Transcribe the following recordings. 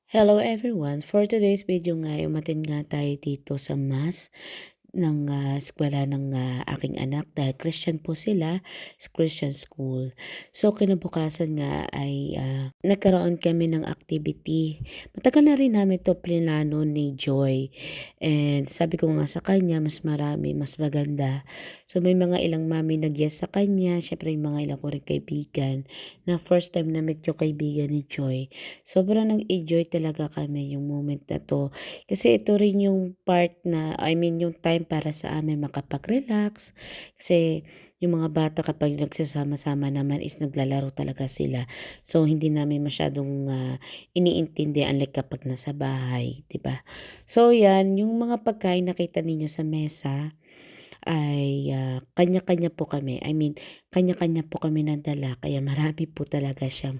Hello everyone! For today's video nga ay umattend nga tayo dito sa mass ng eskuwela ng aking anak dahil Christian po sila, sa Christian school. So kinabukasan nga ay nagkaroon kami ng activity. Matagal na rin namin 'to plinano ni Joy and sabi ko nga sa kanya mas marami, mas maganda. So may mga ilang mami nag-yes sa kanya, syempre yung mga ilang ko ring kaibigan na first time na-meet yung kaibigan ni Joy. Sobrang nag-enjoy talaga kami yung moment na 'to. Kasi ito rin yung part na yung time para sa amin makapag-relax. Kasi yung mga bata kapag nagsasama-sama naman is naglalaro talaga sila. So hindi namin masyadong iniintindi unlike kapag nasa bahay, 'di ba? So 'yan, yung mga pagkain nakita ninyo sa mesa ay kanya-kanya po kami. Kanya-kanya po kami nadala kaya marami po talaga siya.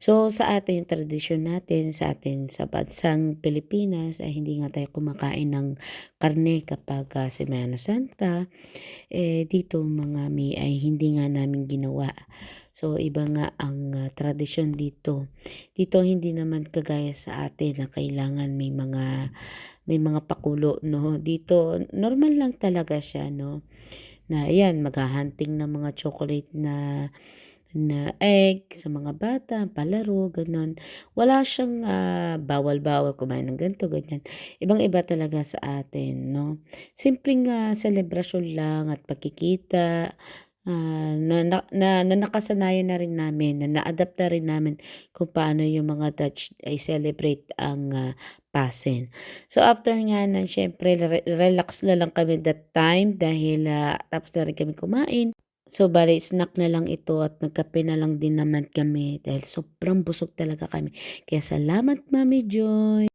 So, sa atin yung tradisyon natin, sa atin sa bansang Pilipinas ay hindi nga tayo kumakain ng karne kapag Semana Santa. Dito mga mi ay hindi nga namin ginawa. So, iba nga ang tradisyon dito. Dito hindi naman kagaya sa atin na kailangan may mga pakulo, no? Dito normal lang talaga siya, no? Na ayan, maghahunting ng mga chocolate na na egg sa mga bata, palaro, gano'n. Wala siyang bawal-bawal kumain ng ganito, ganyan. Ibang-iba talaga sa atin, 'no? Simpleng selebrasyon lang at pagkikita, na nakasanayan na rin namin, na na-adapt na rin namin kung paano yung mga Dutch ay celebrate ang Pasen. So, after nga nun siyempre relax na lang kami that time dahil tapos na rin kami kumain. So, bale snack na lang ito at nagkape na lang din naman kami dahil sobrang busog talaga kami. Kaya salamat Mami Joy.